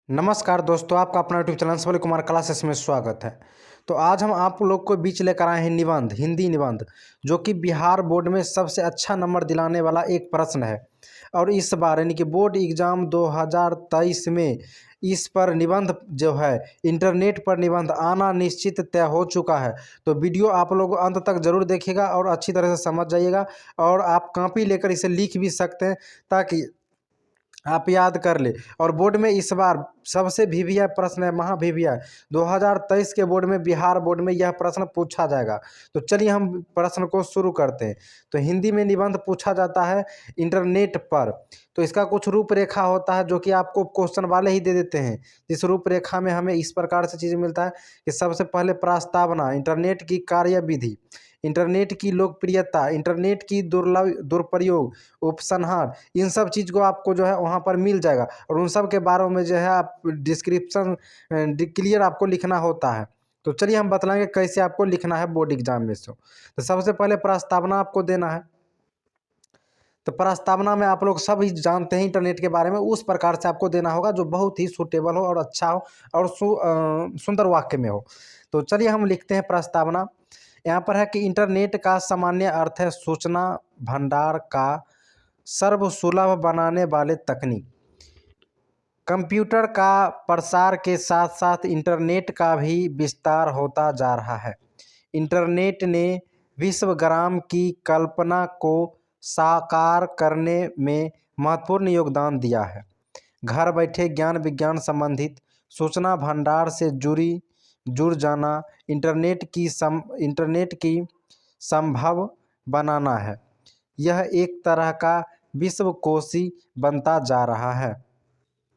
नमस्कार दोस्तों, आपका अपना यूट्यूब चैनल सबल कुमार क्लासेस में स्वागत है। तो आज हम आप लोग को बीच लेकर आए हैं निबंध, हिंदी निबंध, जो कि बिहार बोर्ड में सबसे अच्छा नंबर दिलाने वाला एक प्रश्न है। और इस बार यानी कि बोर्ड एग्ज़ाम 2023 में इस पर निबंध जो है, इंटरनेट पर निबंध आना निश्चित तय हो चुका है। तो वीडियो आप लोग अंत तक ज़रूर देखिएगा और अच्छी तरह से समझ जाइएगा। और आप कॉपी लेकर इसे लिख भी सकते हैं ताकि आप याद कर ले। और बोर्ड में इस बार सबसे वीवीआई प्रश्न है, महा वीवीआई 2023 के बोर्ड में, बिहार बोर्ड में यह प्रश्न पूछा जाएगा। तो चलिए हम प्रश्न को शुरू करते हैं। तो हिंदी में निबंध पूछा जाता है इंटरनेट पर। तो इसका कुछ रूपरेखा होता है जो कि आपको क्वेश्चन वाले ही दे देते हैं। इस रूपरेखा में हमें इस प्रकार से चीज़ मिलता है कि सबसे पहले प्रस्तावना, इंटरनेट की कार्यविधि, इंटरनेट की लोकप्रियता, इंटरनेट की दुरुपयोग, उपसंहार, इन सब चीज़ को आपको जो है वहाँ पर मिल जाएगा। और उन सब के बारे में जो है आप डिस्क्रिप्शन क्लियर आपको लिखना होता है। तो चलिए हम बतलाएंगे कैसे आपको लिखना है बोर्ड एग्जाम में से। तो सबसे पहले प्रस्तावना आपको देना है। तो प्रस्तावना में आप लोग सभी जानते हैं इंटरनेट के बारे में, उस प्रकार से आपको देना होगा जो बहुत ही सूटेबल हो और अच्छा हो और सुंदर वाक्य में हो। तो चलिए हम लिखते हैं प्रस्तावना। यहाँ पर है कि इंटरनेट का सामान्य अर्थ है सूचना भंडार का सर्वसुलभ बनाने वाले तकनीक। कंप्यूटर का प्रसार के साथ साथ इंटरनेट का भी विस्तार होता जा रहा है। इंटरनेट ने विश्वग्राम की कल्पना को साकार करने में महत्वपूर्ण योगदान दिया है। घर बैठे ज्ञान विज्ञान संबंधित सूचना भंडार से जुड़ जाना इंटरनेट की संभव बनाना है। यह एक तरह का विश्वकोशी बनता जा रहा है।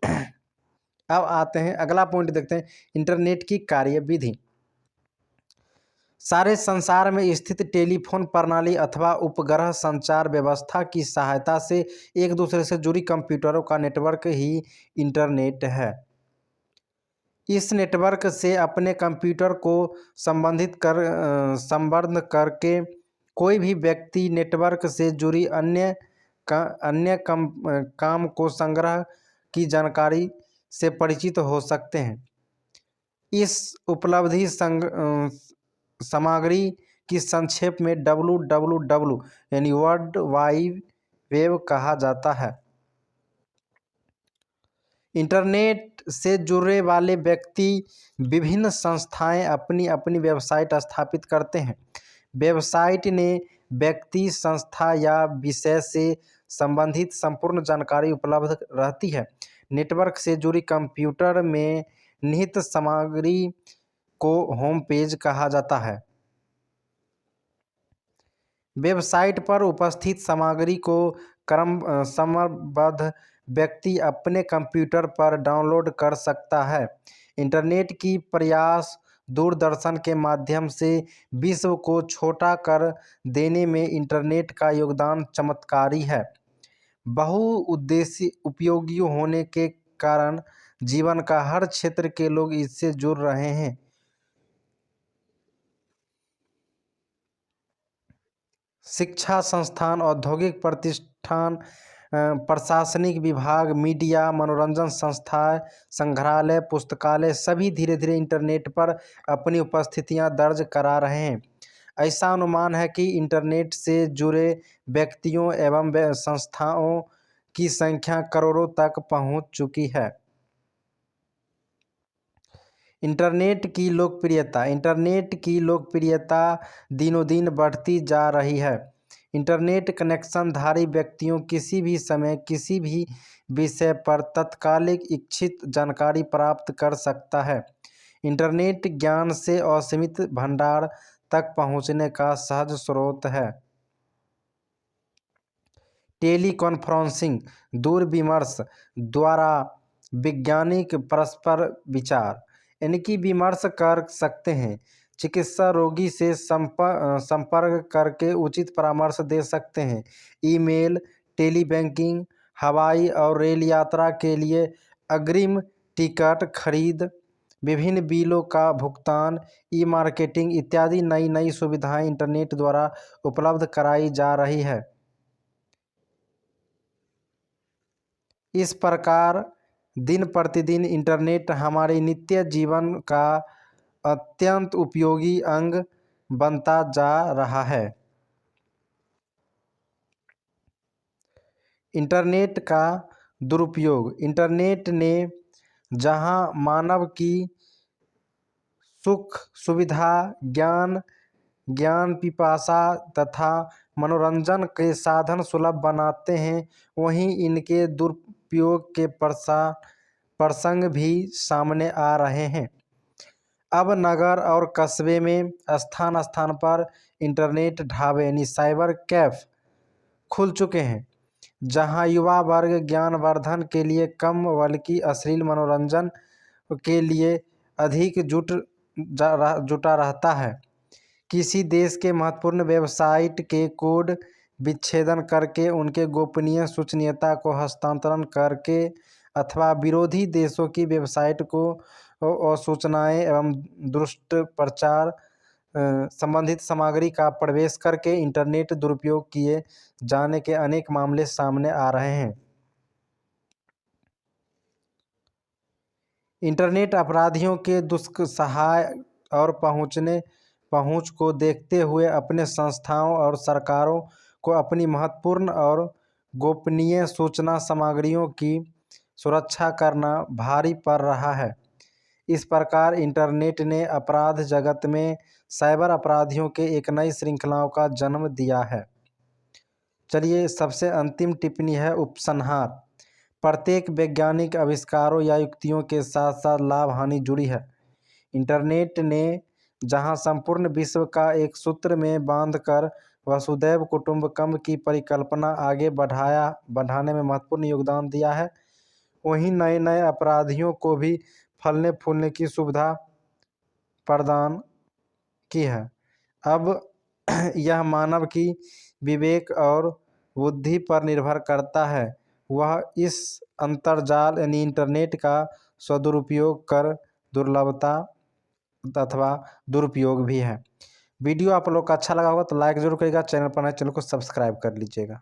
अब आते हैं अगला पॉइंट देखते हैं, इंटरनेट की कार्यविधि। सारे संसार में स्थित टेलीफोन प्रणाली अथवा उपग्रह संचार व्यवस्था की सहायता से एक दूसरे से जुड़ी कंप्यूटरों का नेटवर्क ही इंटरनेट है। इस नेटवर्क से अपने कंप्यूटर को संबद्ध करके कोई भी व्यक्ति नेटवर्क से जुड़ी अन्य काम को संग्रह की जानकारी से परिचित हो सकते हैं। इस उपलब्धि सामग्री की संक्षेप में WWW यानी वर्ल्ड वाइड वेब कहा जाता है। इंटरनेट से जुड़ने वाले व्यक्ति विभिन्न संस्थाएं अपनी अपनी वेबसाइट स्थापित करते हैं। वेबसाइट ने व्यक्ति, संस्था या विषय से संबंधित संपूर्ण जानकारी उपलब्ध रहती है। नेटवर्क से जुड़ी कंप्यूटर में निहित सामग्री को होम पेज कहा जाता है। वेबसाइट पर उपस्थित सामग्री को क्रमबद्ध व्यक्ति अपने कंप्यूटर पर डाउनलोड कर सकता है। इंटरनेट की प्रयास दूरदर्शन के माध्यम से विश्व को छोटा कर देने में इंटरनेट का योगदान चमत्कारी है। बहुउद्देशीय उपयोगी होने के कारण जीवन का हर क्षेत्र के लोग इससे जुड़ रहे हैं। शिक्षा संस्थान, औद्योगिक प्रतिष्ठान, प्रशासनिक विभाग, मीडिया, मनोरंजन संस्थाएं, संग्रहालय, पुस्तकालय सभी धीरे धीरे इंटरनेट पर अपनी उपस्थितियां दर्ज करा रहे हैं। ऐसा अनुमान है कि इंटरनेट से जुड़े व्यक्तियों एवं संस्थाओं की संख्या करोड़ों तक पहुंच चुकी है। इंटरनेट की लोकप्रियता दिनों दिन बढ़ती जा रही है। इंटरनेट कनेक्शनधारी व्यक्तियों किसी भी समय किसी भी विषय पर तत्कालिक इच्छित जानकारी प्राप्त कर सकता है। इंटरनेट ज्ञान से असीमित भंडार तक पहुंचने का सहज स्रोत है। टेलीकॉन्फ्रेंसिंग, दूरविमर्श द्वारा वैज्ञानिक परस्पर विचार यानी कि विमर्श कर सकते हैं। चिकित्सा रोगी से संपर्क करके उचित परामर्श दे सकते हैं। ईमेल, टेलीबैंकिंग, हवाई और रेल यात्रा के लिए अग्रिम टिकट खरीद, विभिन्न बिलों का भुगतान, ई मार्केटिंग इत्यादि नई नई सुविधाएं इंटरनेट द्वारा उपलब्ध कराई जा रही है। इस प्रकार दिन प्रतिदिन इंटरनेट हमारे नित्य जीवन का अत्यंत उपयोगी अंग बनता जा रहा है। इंटरनेट का दुरुपयोग। इंटरनेट ने जहां मानव की सुख सुविधा, ज्ञान पिपासा तथा मनोरंजन के साधन सुलभ बनाते हैं, वहीं इनके दुरुपयोग के प्रसंग भी सामने आ रहे हैं। अब नगर और कस्बे में स्थान स्थान पर इंटरनेट ढाबे यानी साइबर कैफ खुल चुके हैं, जहां युवा वर्ग ज्ञानवर्धन के लिए कम बल्कि अश्लील मनोरंजन के लिए अधिक जुटा रहता है। किसी देश के महत्वपूर्ण वेबसाइट के कोड विच्छेदन करके उनके गोपनीय सूचनीयता को हस्तांतरण करके अथवा विरोधी देशों की वेबसाइट को सूचनाएं एवं दुष्ट प्रचार संबंधित सामग्री का प्रवेश करके इंटरनेट दुरुपयोग किए जाने के अनेक मामले सामने आ रहे हैं। इंटरनेट अपराधियों के दुस्सहाय और पहुंच को देखते हुए अपने संस्थाओं और सरकारों को अपनी महत्वपूर्ण और गोपनीय सूचना सामग्रियों की सुरक्षा करना भारी पड़ रहा है। इस प्रकार इंटरनेट ने अपराध जगत में साइबर अपराधियों के एक नई श्रृंखलाओं का जन्म दिया है। चलिए, सबसे अंतिम टिप्पणी है उपसंहार। प्रत्येक वैज्ञानिक आविष्कारों या युक्तियों के साथ साथ लाभ हानि जुड़ी है। इंटरनेट ने जहां संपूर्ण विश्व का एक सूत्र में बांधकर वसुधैव कुटुंबकम की परिकल्पना आगे बढ़ाने में महत्वपूर्ण योगदान दिया है, वहीं नए नए अपराधियों को भी फलने फूलने की सुविधा प्रदान की है। अब यह मानव की विवेक और बुद्धि पर निर्भर करता है, वह इस अंतर्जाल यानी इंटरनेट का सदुपयोग कर दुर्लभता अथवा दुरुपयोग भी है। वीडियो आप लोग को अच्छा लगा होगा तो लाइक जरूर करिएगा, चैनल पर नए चैनल को सब्सक्राइब कर लीजिएगा।